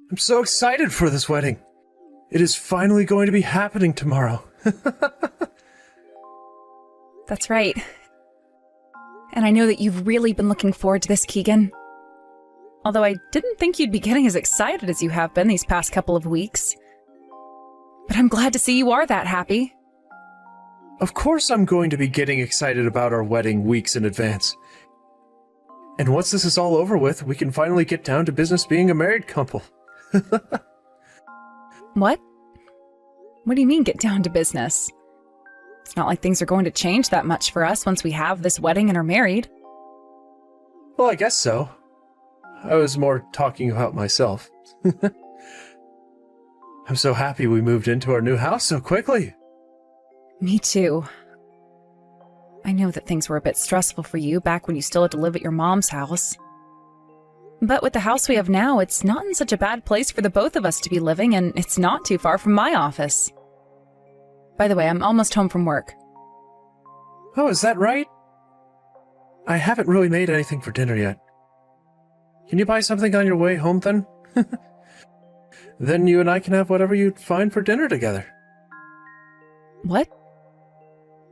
I'm so excited for this wedding. It is finally going to be happening tomorrow. That's right. And I know that you've really been looking forward to this, Keegan. Although I didn't think you'd be getting as excited as you have been these past couple of weeks. But I'm glad to see you are that happy. Of course I'm going to be getting excited about our wedding weeks in advance. And once this is all over with, we can finally get down to business being a married couple. What? What do you mean, get down to business? It's not like things are going to change that much for us once we have this wedding and are married. Well, I guess so. I was more talking about myself. I'm so happy we moved into our new house so quickly. Me too. I know that things were a bit stressful for you back when you still had to live at your mom's house. But with the house we have now, it's not in such a bad place for the both of us to be living, and it's not too far from my office. By the way, I'm almost home from work. Oh, is that right? I haven't really made anything for dinner yet. Can you buy something on your way home then? Then you and I can have whatever you find for dinner together. What?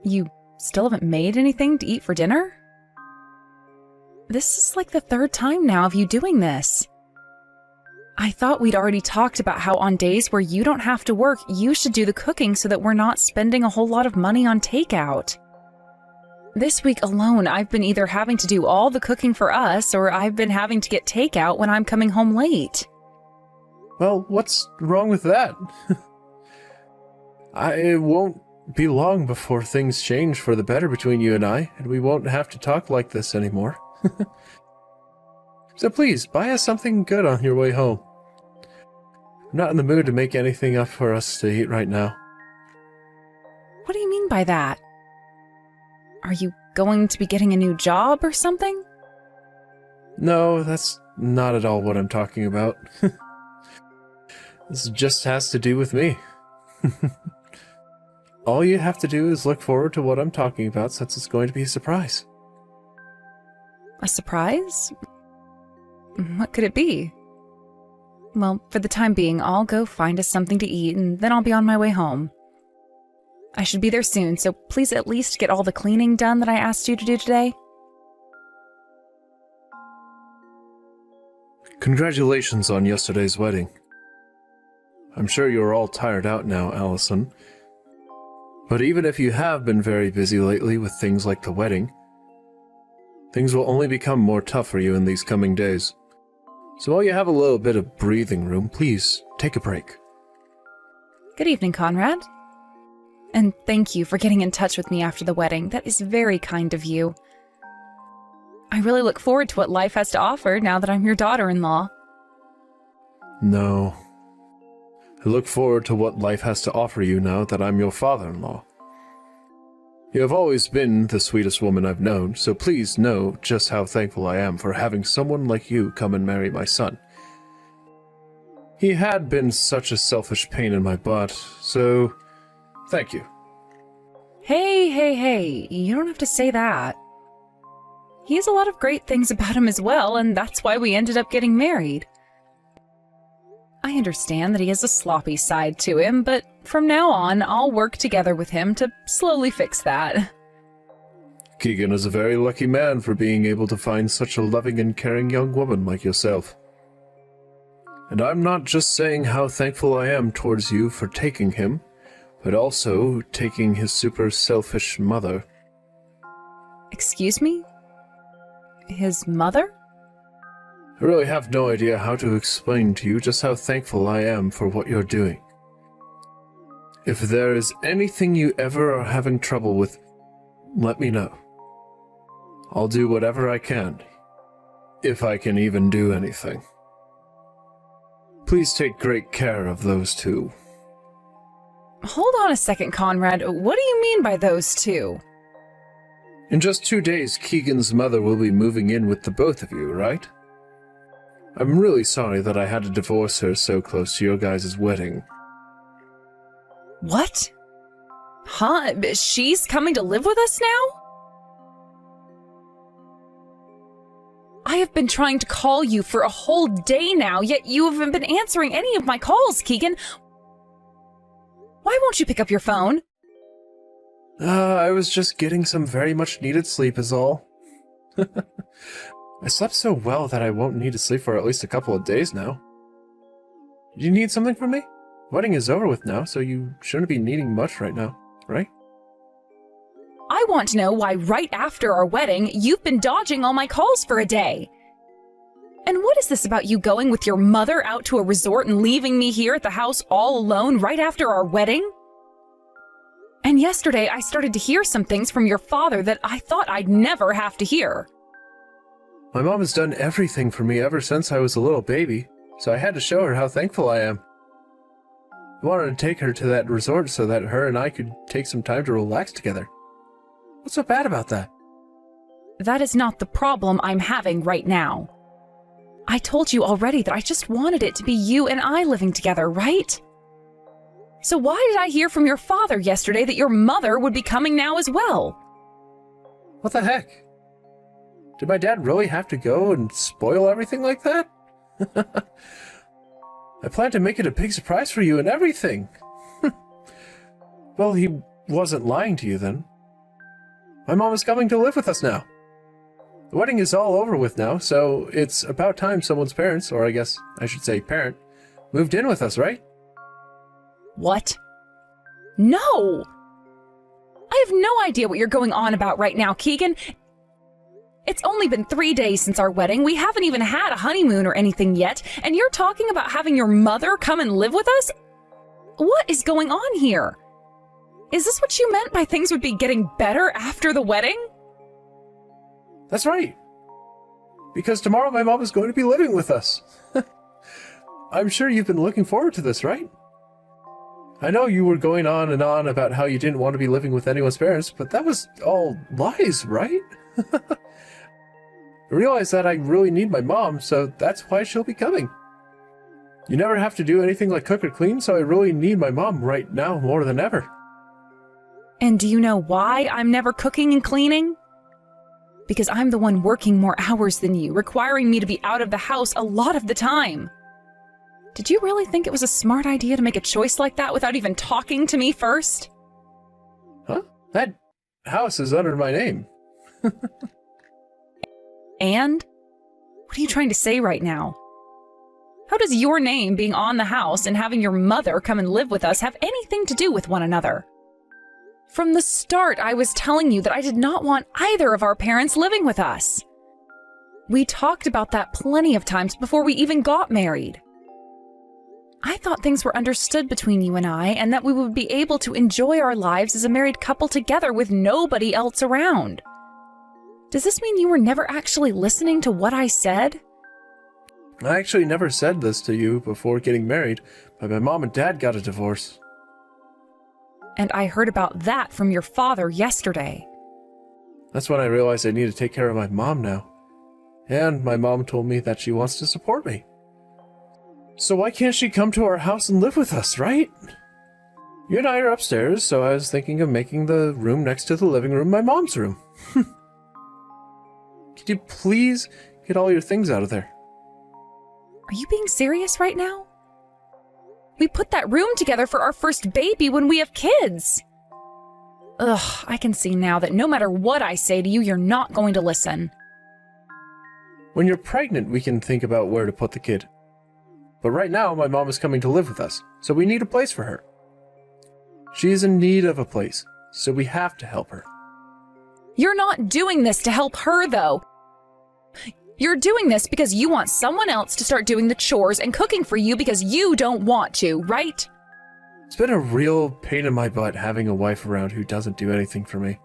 You still haven't made anything to eat for dinner? This is like the third time now of you doing this. I thought we'd already talked about how on days where you don't have to work, you should do the cooking so that we're not spending a whole lot of money on takeout. This week alone, I've been either having to do all the cooking for us, or I've been having to get takeout when I'm coming home late. Well, what's wrong with that? It won't be long before things change for the better between you and I, and we won't have to talk like this anymore. So please, buy us something good on your way home. I'm not in the mood to make anything up for us to eat right now. What do you mean by that? Are you going to be getting a new job or something? No, that's not at all what I'm talking about. This just has to do with me. All you have to do is look forward to what I'm talking about, since it's going to be a surprise. A surprise? What could it be? Well, for the time being, I'll go find us something to eat, and then I'll be on my way home. I should be there soon, so please at least get all the cleaning done that I asked you to do today. Congratulations on yesterday's wedding. I'm sure you're all tired out now, Allison. But even if you have been very busy lately with things like the wedding, things will only become more tough for you in these coming days. So while you have a little bit of breathing room, please take a break. Good evening, Conrad. And thank you for getting in touch with me after the wedding. That is very kind of you. I really look forward to what life has to offer now that I'm your daughter-in-law. No. I look forward to what life has to offer you now that I'm your father-in-law. You have always been the sweetest woman I've known, so please know just how thankful I am for having someone like you come and marry my son. He had been such a selfish pain in my butt, so thank you. Hey, you don't have to say that. He has a lot of great things about him as well, and that's why we ended up getting married. I understand that he has a sloppy side to him, but from now on, I'll work together with him to slowly fix that. Keegan is a very lucky man for being able to find such a loving and caring young woman like yourself. And I'm not just saying how thankful I am towards you for taking him, but also taking his super selfish mother. Excuse me? His mother? I really have no idea how to explain to you just how thankful I am for what you're doing. If there is anything you ever are having trouble with, let me know. I'll do whatever I can, if I can even do anything. Please take great care of those two. Hold on a second, Conrad. What do you mean by those two? In just 2 days, Keegan's mother will be moving in with the both of you, right? I'm really sorry that I had to divorce her so close to your guys' wedding. What? Huh? She's coming to live with us now? I have been trying to call you for a whole day now, yet you haven't been answering any of my calls, Keegan. Why won't you pick up your phone? I was just getting some very much needed sleep is all. I slept so well that I won't need to sleep for at least a couple of days now. Do you need something from me? Wedding is over with now, so you shouldn't be needing much right now, right? I want to know why right after our wedding, you've been dodging all my calls for a day. And what is this about you going with your mother out to a resort and leaving me here at the house all alone right after our wedding? And yesterday, I started to hear some things from your father that I thought I'd never have to hear. My mom has done everything for me ever since I was a little baby, so I had to show her how thankful I am. I wanted to take her to that resort so that her and I could take some time to relax together. What's so bad about that? That is not the problem I'm having right now. I told you already that I just wanted it to be you and I living together, right? So why did I hear from your father yesterday that your mother would be coming now as well? What the heck? Did my dad really have to go and spoil everything like that? I planned to make it a big surprise for you and everything. Well, he wasn't lying to you then. My mom is coming to live with us now. The wedding is all over with now, so it's about time someone's parents, or I guess I should say parent, moved in with us, right? What? No! I have no idea what you're going on about right now, Keegan. It's only been 3 days since our wedding. We haven't even had a honeymoon or anything yet, and you're talking about having your mother come and live with us? What is going on here? Is this what you meant by things would be getting better after the wedding? That's right. Because tomorrow my mom is going to be living with us. I'm sure you've been looking forward to this, right? I know you were going on and on about how you didn't want to be living with anyone's parents, but that was all lies, right? I realize that I really need my mom, so that's why she'll be coming. You never have to do anything like cook or clean, so I really need my mom right now more than ever. And do you know why I'm never cooking and cleaning? Because I'm the one working more hours than you, requiring me to be out of the house a lot of the time. Did you really think it was a smart idea to make a choice like that without even talking to me first? Huh? That house is under my name. And? What are you trying to say right now? How does your name being on the house and having your mother come and live with us have anything to do with one another? From the start, I was telling you that I did not want either of our parents living with us. We talked about that plenty of times before we even got married. I thought things were understood between you and I, and that we would be able to enjoy our lives as a married couple together with nobody else around. Does this mean you were never actually listening to what I said? I actually never said this to you before getting married, but my mom and dad got a divorce. And I heard about that from your father yesterday. That's when I realized I need to take care of my mom now. And my mom told me that she wants to support me. So why can't she come to our house and live with us, right? You and I are upstairs, so I was thinking of making the room next to the living room my mom's room. Could you please get all your things out of there? Are you being serious right now? We put that room together for our first baby when we have kids. Ugh, I can see now that no matter what I say to you, you're not going to listen. When you're pregnant, we can think about where to put the kid. But right now, my mom is coming to live with us, so we need a place for her. She is in need of a place, so we have to help her. You're not doing this to help her, though. You're doing this because you want someone else to start doing the chores and cooking for you because you don't want to, right? It's been a real pain in my butt having a wife around who doesn't do anything for me.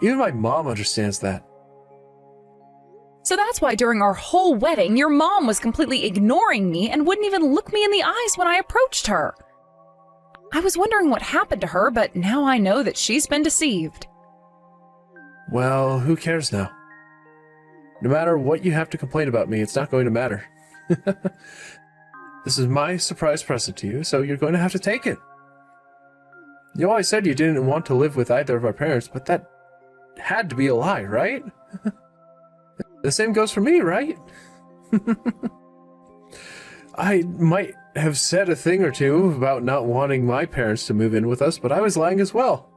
Even my mom understands that. So that's why during our whole wedding, your mom was completely ignoring me and wouldn't even look me in the eyes when I approached her. I was wondering what happened to her, but now I know that she's been deceived. Well, who cares now? No matter what you have to complain about me, it's not going to matter. This is my surprise present to you, so you're going to have to take it. You always said you didn't want to live with either of our parents, but that had to be a lie, right? the same goes for me, right? I might have said a thing or two about not wanting my parents to move in with us, but I was lying as well.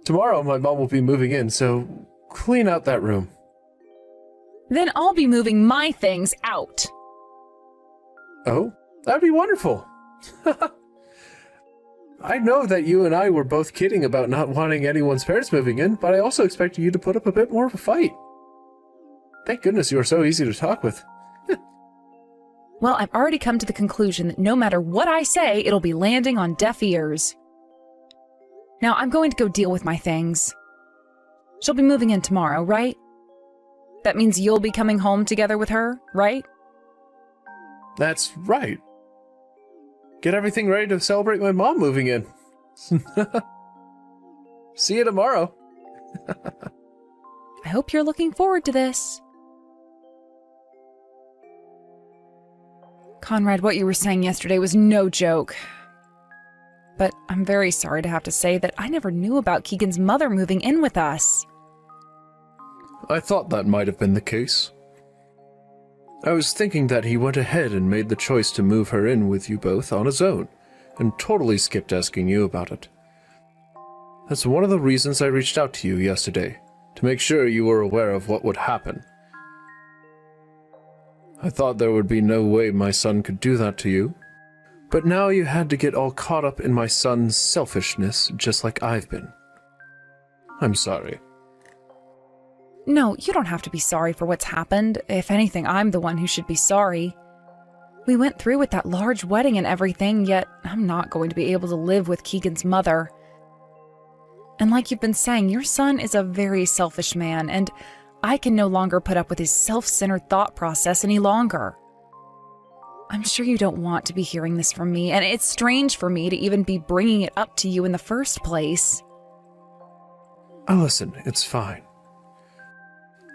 Tomorrow my mom will be moving in, so clean out that room. Then I'll be moving my things out. Oh, that'd be wonderful. I know that you and I were both kidding about not wanting anyone's parents moving in, but I also expected you to put up a bit more of a fight. Thank goodness you are so easy to talk with. Well, I've already come to the conclusion that no matter what I say, it'll be landing on deaf ears. Now, I'm going to go deal with my things. She'll be moving in tomorrow, right? That means you'll be coming home together with her, right? That's right. Get everything ready to celebrate my mom moving in. See you tomorrow. I hope you're looking forward to this. Conrad, what you were saying yesterday was no joke. But I'm very sorry to have to say that I never knew about Keegan's mother moving in with us. I thought that might have been the case. I was thinking that he went ahead and made the choice to move her in with you both on his own, and totally skipped asking you about it. That's one of the reasons I reached out to you yesterday, to make sure you were aware of what would happen. I thought there would be no way my son could do that to you, but now you had to get all caught up in my son's selfishness just like I've been. I'm sorry. No, you don't have to be sorry for what's happened. If anything, I'm the one who should be sorry. We went through with that large wedding and everything, yet I'm not going to be able to live with Keegan's mother. And like you've been saying, your son is a very selfish man, and I can no longer put up with his self-centered thought process any longer. I'm sure you don't want to be hearing this from me, and it's strange for me to even be bringing it up to you in the first place. Oh, listen, it's fine.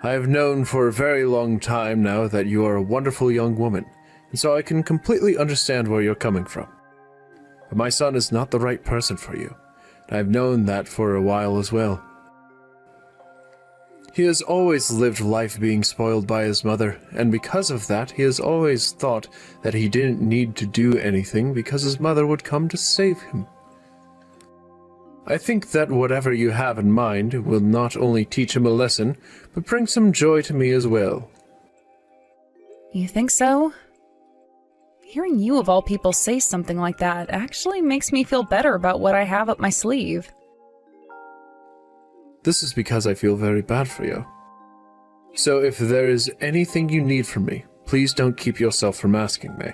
I have known for a very long time now that you are a wonderful young woman, and so I can completely understand where you're coming from. But my son is not the right person for you, and I've known that for a while as well. He has always lived life being spoiled by his mother, and because of that, he has always thought that he didn't need to do anything because his mother would come to save him. I think that whatever you have in mind will not only teach him a lesson, but bring some joy to me as well. You think so? Hearing you of all people say something like that actually makes me feel better about what I have up my sleeve. This is because I feel very bad for you. So if there is anything you need from me, please don't keep yourself from asking me.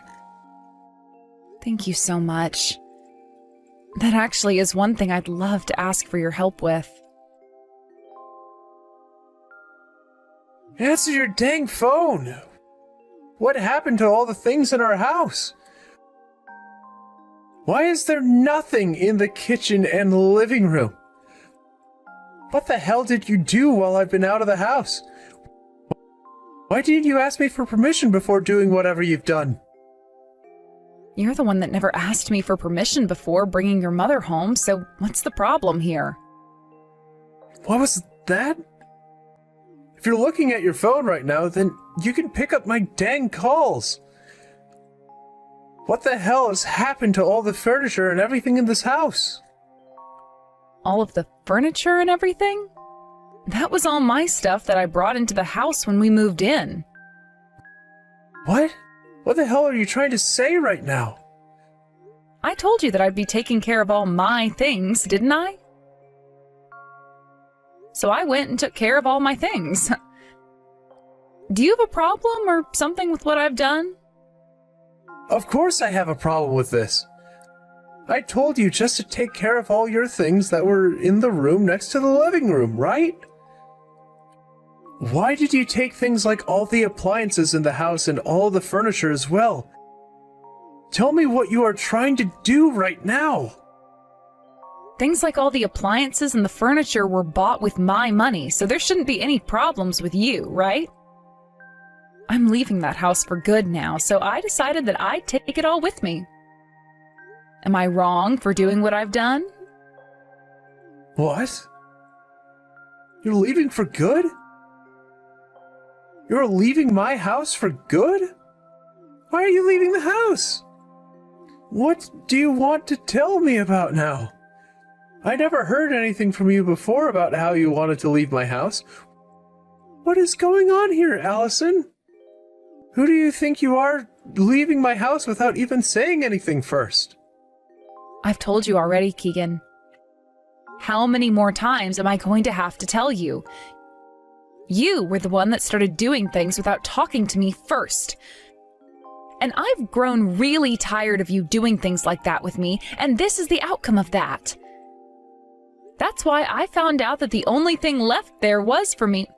Thank you so much. That actually is one thing I'd love to ask for your help with. Answer your dang phone! What happened to all the things in our house? Why is there nothing in the kitchen and the living room? What the hell did you do while I've been out of the house? Why didn't you ask me for permission before doing whatever you've done? You're the one that never asked me for permission before bringing your mother home, so what's the problem here? What was that? If you're looking at your phone right now, then you can pick up my dang calls. What the hell has happened to all the furniture and everything in this house? All of the furniture and everything? That was all my stuff that I brought into the house when we moved in. What? What the hell are you trying to say right now? I told you that I'd be taking care of all my things, didn't I? So I went and took care of all my things. Do you have a problem or something with what I've done? Of course I have a problem with this. I told you just to take care of all your things that were in the room next to the living room, right? Why did you take things like all the appliances in the house and all the furniture as well? Tell me what you are trying to do right now. Things like all the appliances and the furniture were bought with my money, so there shouldn't be any problems with you, right? I'm leaving that house for good now, so I decided that I'd take it all with me. Am I wrong for doing what I've done? What? You're leaving for good? You're leaving my house for good? Why are you leaving the house? What do you want to tell me about now? I never heard anything from you before about how you wanted to leave my house. What is going on here, Allison? Who do you think you are, leaving my house without even saying anything first? I've told you already, Keegan. How many more times am I going to have to tell you? You were the one that started doing things without talking to me first. And I've grown really tired of you doing things like that with me, and this is the outcome of that. That's why I found out that the only thing left there was for me.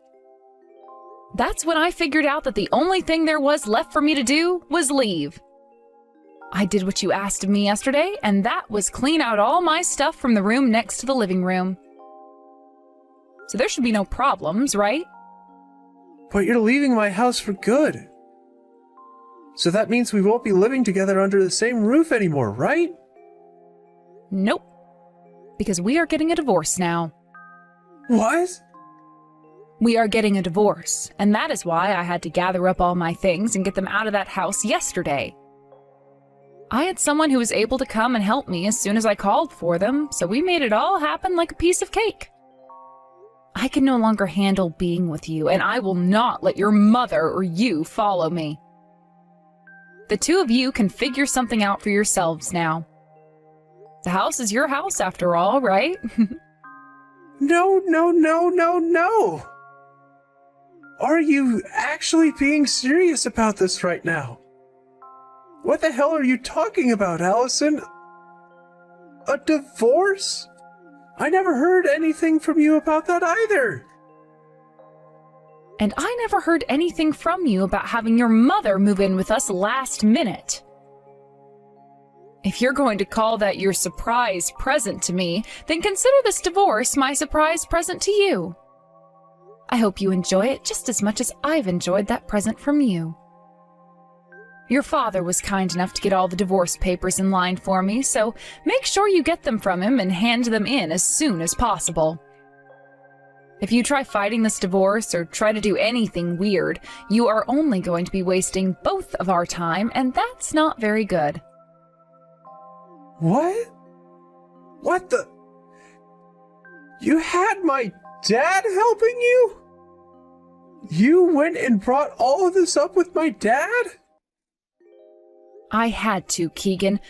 That's when I figured out that the only thing there was left for me to do was leave. I did what you asked of me yesterday, and that was clean out all my stuff from the room next to the living room. So there should be no problems, right? But you're leaving my house for good. So that means we won't be living together under the same roof anymore, right? Nope. Because we are getting a divorce now. What? We are getting a divorce, and that is why I had to gather up all my things and get them out of that house yesterday. I had someone who was able to come and help me as soon as I called for them, so we made it all happen like a piece of cake. I can no longer handle being with you, and I will not let your mother or you follow me. The two of you can figure something out for yourselves now. The house is your house after all, right? No. Are you actually being serious about this right now? What the hell are you talking about, Allison? A divorce? I never heard anything from you about that either. And I never heard anything from you about having your mother move in with us last minute. If you're going to call that your surprise present to me, then consider this divorce my surprise present to you. I hope you enjoy it just as much as I've enjoyed that present from you. Your father was kind enough to get all the divorce papers in line for me, so make sure you get them from him and hand them in as soon as possible. If you try fighting this divorce or try to do anything weird, you are only going to be wasting both of our time, and that's not very good. What? What the? You had my dad helping you? You went and brought all of this up with my dad? I had to, Keegan.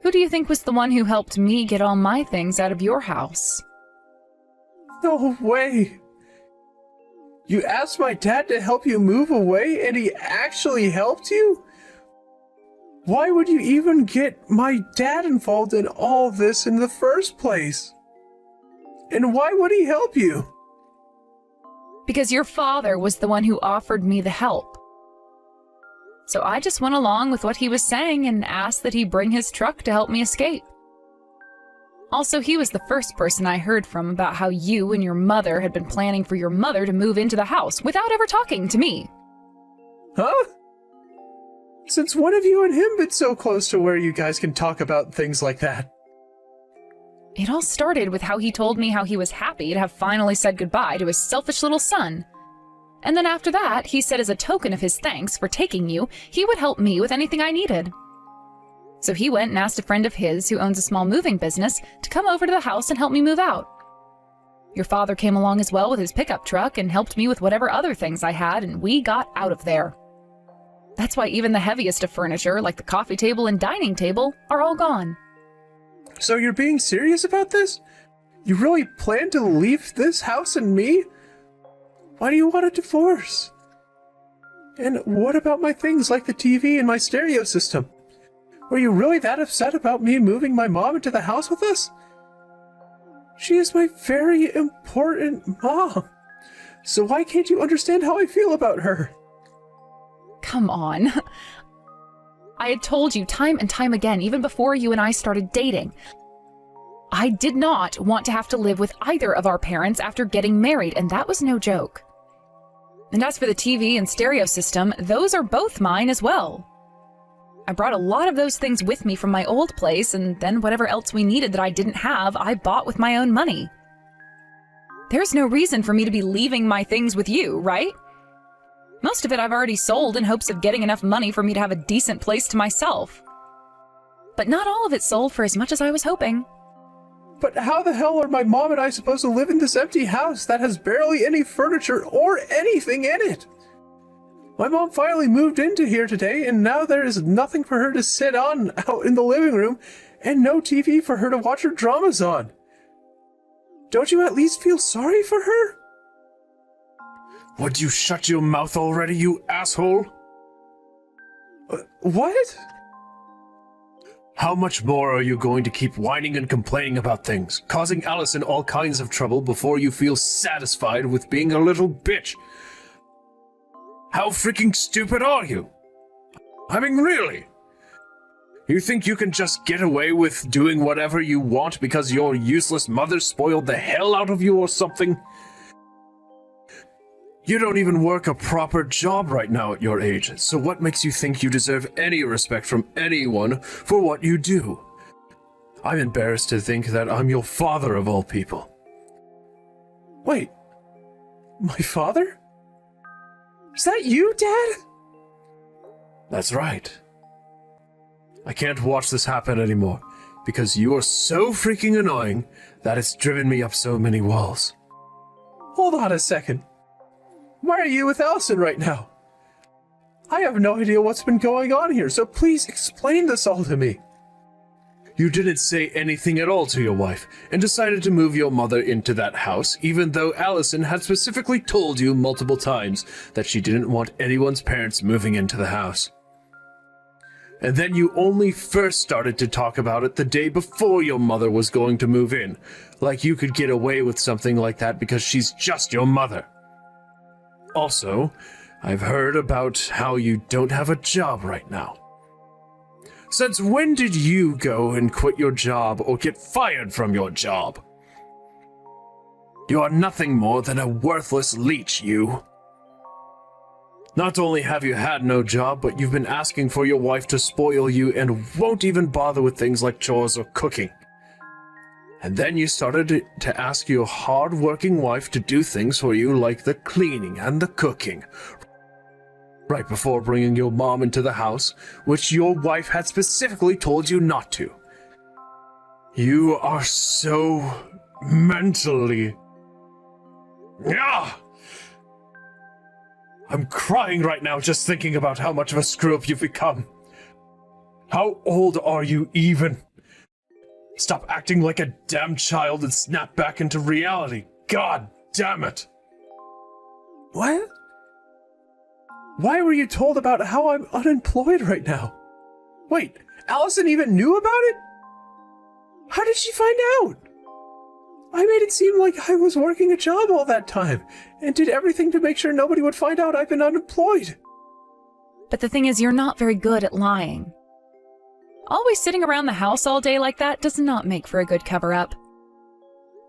Who do you think was the one who helped me get all my things out of your house? No way. You asked my dad to help you move away and he actually helped you? Why would you even get my dad involved in all this in the first place? And why would he help you? Because your father was the one who offered me the help. So I just went along with what he was saying and asked that he bring his truck to help me escape. Also, he was the first person I heard from about how you and your mother had been planning for your mother to move into the house without ever talking to me. Huh? Since when have you and him been so close to where you guys can talk about things like that? It all started with how he told me how he was happy to have finally said goodbye to his selfish little son. And then after that, he said as a token of his thanks for taking you, he would help me with anything I needed. So he went and asked a friend of his who owns a small moving business to come over to the house and help me move out. Your father came along as well with his pickup truck and helped me with whatever other things I had, and we got out of there. That's why even the heaviest of furniture, like the coffee table and dining table, are all gone. So you're being serious about this? You really plan to leave this house and me? Why do you want a divorce? And what about my things like the TV and my stereo system? Were you really that upset about me moving my mom into the house with us? She is my very important mom. So why can't you understand how I feel about her? Come on. I had told you time and time again, even before you and I started dating. I did not want to have to live with either of our parents after getting married, and that was no joke. And as for the TV and stereo system, those are both mine as well. I brought a lot of those things with me from my old place, and then whatever else we needed that I didn't have, I bought with my own money. There's no reason for me to be leaving my things with you, right? Most of it I've already sold in hopes of getting enough money for me to have a decent place to myself. But not all of it sold for as much as I was hoping. But how the hell are my mom and I supposed to live in this empty house that has barely any furniture or anything in it? My mom finally moved into here today, and now there is nothing for her to sit on out in the living room, and no TV for her to watch her dramas on. Don't you at least feel sorry for her? Would you shut your mouth already, you asshole? What? How much more are you going to keep whining and complaining about things, causing Allison all kinds of trouble before you feel satisfied with being a little bitch? How freaking stupid are you? I mean, really? You think you can just get away with doing whatever you want because your useless mother spoiled the hell out of you or something? You don't even work a proper job right now at your age, so what makes you think you deserve any respect from anyone for what you do? I'm embarrassed to think that I'm your father of all people. Wait, my father? Is that you, Dad? That's right. I can't watch this happen anymore, because you are so freaking annoying that it's driven me up so many walls. Hold on a second. Why are you with Allison right now? I have no idea what's been going on here, so please explain this all to me. You didn't say anything at all to your wife, and decided to move your mother into that house, even though Allison had specifically told you multiple times that she didn't want anyone's parents moving into the house. And then you only first started to talk about it the day before your mother was going to move in, like you could get away with something like that because she's just your mother. Also, I've heard about how you don't have a job right now. Since when did you go and quit your job or get fired from your job? You are nothing more than a worthless leech, you. Not only have you had no job, but you've been asking for your wife to spoil you and won't even bother with things like chores or cooking. And then you started to ask your hard-working wife to do things for you like the cleaning and the cooking, right before bringing your mom into the house, which your wife had specifically told you not to. You are so mentally... Ah! I'm crying right now just thinking about how much of a screw-up you've become. How old are you even? Stop acting like a damn child and snap back into reality. God damn it. What? Why were you told about how I'm unemployed right now? Wait, Allison even knew about it? How did she find out? I made it seem like I was working a job all that time and did everything to make sure nobody would find out I've been unemployed. But the thing is, you're not very good at lying. Always sitting around the house all day like that does not make for a good cover-up.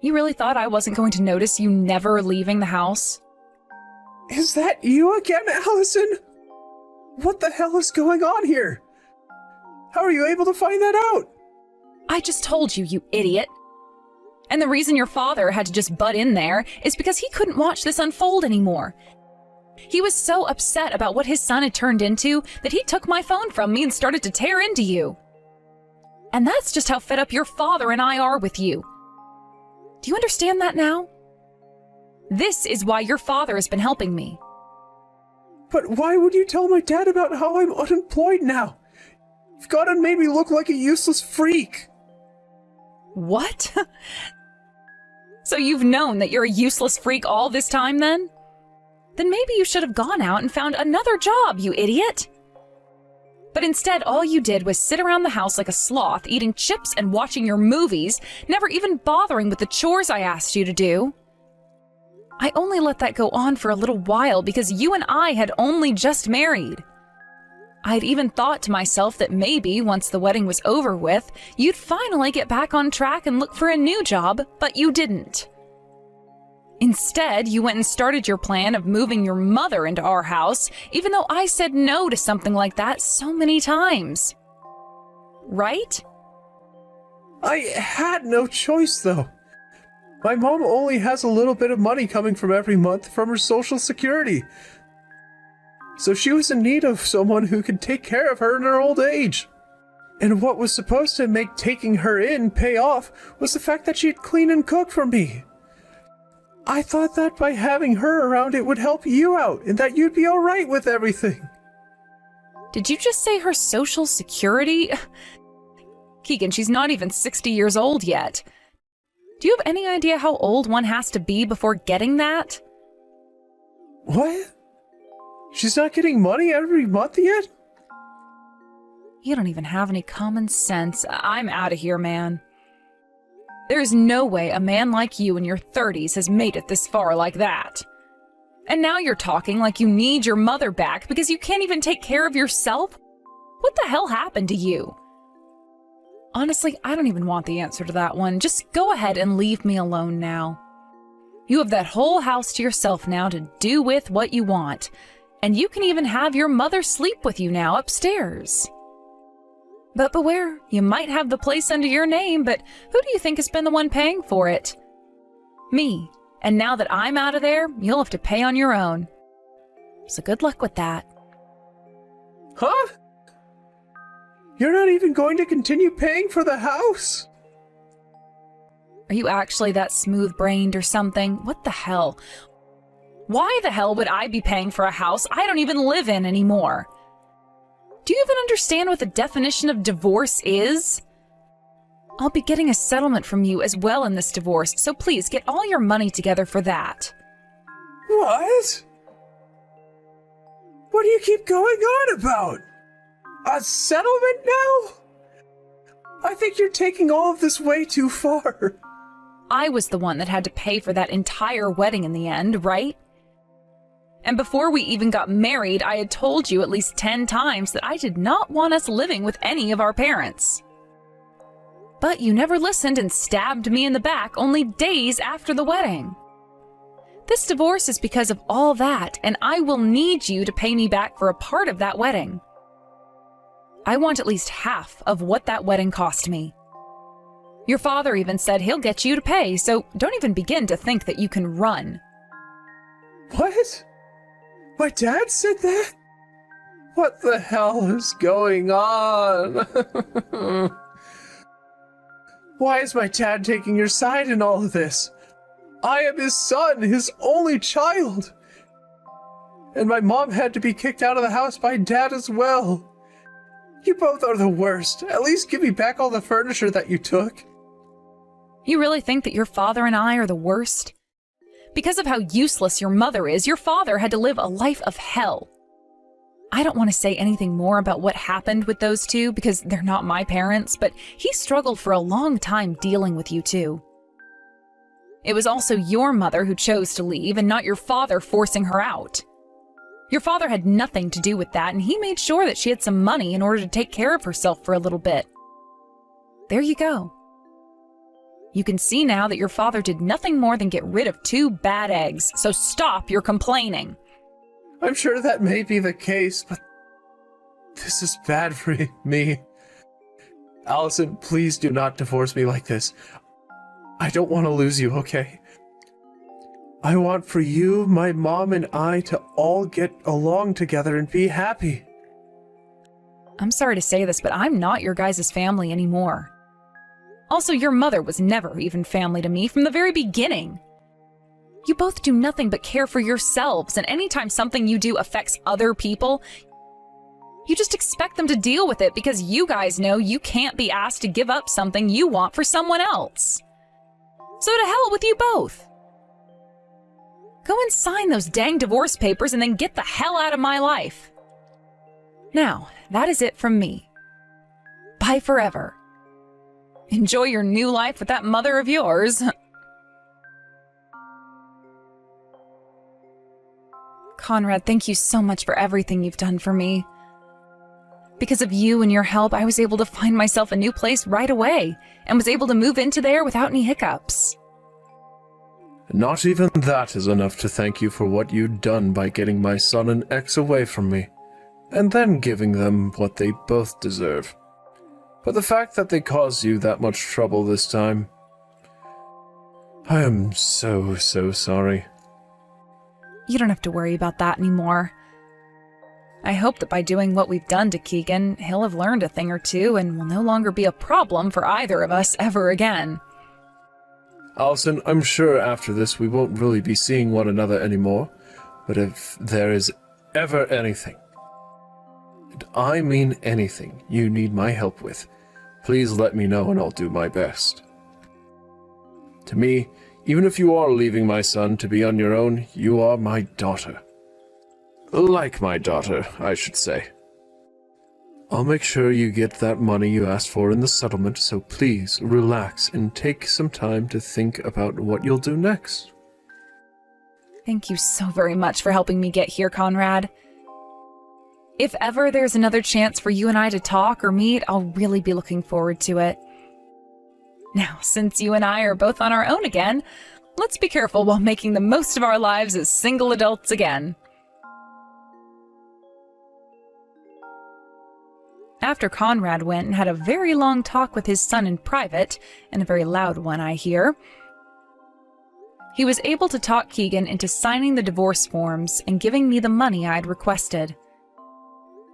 You really thought I wasn't going to notice you never leaving the house? Is that you again, Allison? What the hell is going on here? How are you able to find that out? I just told you, you idiot. And the reason your father had to just butt in there is because he couldn't watch this unfold anymore. He was so upset about what his son had turned into that he took my phone from me and started to tear into you. And that's just how fed up your father and I are with you. Do you understand that now? This is why your father has been helping me. But why would you tell my dad about how I'm unemployed now? You've gone and made me look like a useless freak. What? So you've known that you're a useless freak all this time then? Then maybe you should have gone out and found another job, you idiot. But instead, all you did was sit around the house like a sloth, eating chips and watching your movies, never even bothering with the chores I asked you to do. I only let that go on for a little while because you and I had only just married. I'd even thought to myself that maybe, once the wedding was over with, you'd finally get back on track and look for a new job, but you didn't. Instead, you went and started your plan of moving your mother into our house, even though I said no to something like that so many times. Right? I had no choice, though. My mom only has a little bit of money coming from every month from her Social Security. So she was in need of someone who could take care of her in her old age. And what was supposed to make taking her in pay off was the fact that she'd clean and cook for me. I thought that by having her around it would help you out and that you'd be alright with everything. Did you just say her social security? Keegan, she's not even 60 years old yet. Do you have any idea how old one has to be before getting that? What? She's not getting money every month yet? You don't even have any common sense. I'm out of here, man. There's no way a man like you in your 30s has made it this far like that. And now you're talking like you need your mother back because you can't even take care of yourself? What the hell happened to you? Honestly, I don't even want the answer to that one. Just go ahead and leave me alone now. You have that whole house to yourself now to do with what you want. And you can even have your mother sleep with you now upstairs. But beware, you might have the place under your name, but who do you think has been the one paying for it? Me. And now that I'm out of there, you'll have to pay on your own. So good luck with that. Huh? You're not even going to continue paying for the house? Are you actually that smooth-brained or something? What the hell? Why the hell would I be paying for a house I don't even live in anymore? Do you even understand what the definition of divorce is? I'll be getting a settlement from you as well in this divorce, so please get all your money together for that. What? What do you keep going on about? A settlement now? I think you're taking all of this way too far. I was the one that had to pay for that entire wedding in the end, right? And before we even got married, I had told you at least 10 times that I did not want us living with any of our parents. But you never listened and stabbed me in the back only days after the wedding. This divorce is because of all that, and I will need you to pay me back for a part of that wedding. I want at least half of what that wedding cost me. Your father even said he'll get you to pay, so don't even begin to think that you can run. What? My dad said that? What the hell is going on? Why is my dad taking your side in all of this? I am his son, his only child. And my mom had to be kicked out of the house by dad as well. You both are the worst. At least give me back all the furniture that you took. You really think that your father and I are the worst? Because of how useless your mother is, your father had to live a life of hell. I don't want to say anything more about what happened with those two because they're not my parents, but he struggled for a long time dealing with you two. It was also your mother who chose to leave and not your father forcing her out. Your father had nothing to do with that, and he made sure that she had some money in order to take care of herself for a little bit. There you go. You can see now that your father did nothing more than get rid of 2 bad eggs, so stop your complaining. I'm sure that may be the case, but this is bad for me. Allison, please do not divorce me like this. I don't want to lose you, okay? I want for you, my mom, and I to all get along together and be happy. I'm sorry to say this, but I'm not your guys' family anymore. Also, your mother was never even family to me from the very beginning. You both do nothing but care for yourselves, and anytime something you do affects other people, you just expect them to deal with it because you guys know you can't be asked to give up something you want for someone else. So to hell with you both. Go and sign those dang divorce papers and then get the hell out of my life. Now, that is it from me. Bye forever. Enjoy your new life with that mother of yours. Conrad, thank you so much for everything you've done for me. Because of you and your help, I was able to find myself a new place right away and was able to move into there without any hiccups. Not even that is enough to thank you for what you'd done by getting my son and ex away from me, and then giving them what they both deserve. But the fact that they caused you that much trouble this time, I am so sorry. You don't have to worry about that anymore. I hope that by doing what we've done to Keegan, he'll have learned a thing or two and will no longer be a problem for either of us ever again. Allison, I'm sure after this we won't really be seeing one another anymore, but if there is ever anything, and I mean anything, you need my help with, please let me know and I'll do my best. To me, even if you are leaving my son to be on your own, you are my daughter. Like my daughter, I should say. I'll make sure you get that money you asked for in the settlement, so please relax and take some time to think about what you'll do next. Thank you so very much for helping me get here, Conrad. If ever there's another chance for you and I to talk or meet, I'll really be looking forward to it. Now, since you and I are both on our own again, let's be careful while making the most of our lives as single adults again. After Conrad went and had a very long talk with his son in private, and a very loud one, I hear, he was able to talk Keegan into signing the divorce forms and giving me the money I'd requested.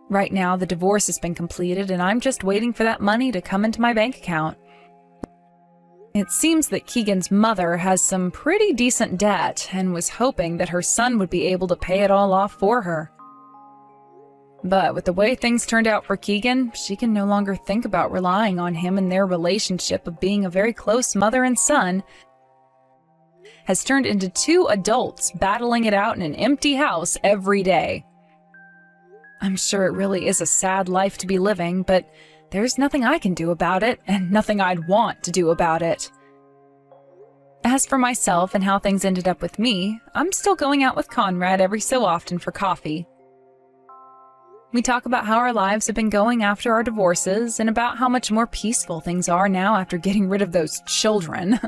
Right now, the divorce has been completed, and I'm just waiting for that money to come into my bank account. It seems that Keegan's mother has some pretty decent debt and was hoping that her son would be able to pay it all off for her. But with the way things turned out for Keegan, she can no longer think about relying on him, and their relationship of being a very close mother and son has turned into two adults battling it out in an empty house every day. I'm sure it really is a sad life to be living, but there's nothing I can do about it, and nothing I'd want to do about it. As for myself and how things ended up with me, I'm still going out with Conrad every so often for coffee. We talk about how our lives have been going after our divorces, and about how much more peaceful things are now after getting rid of those children.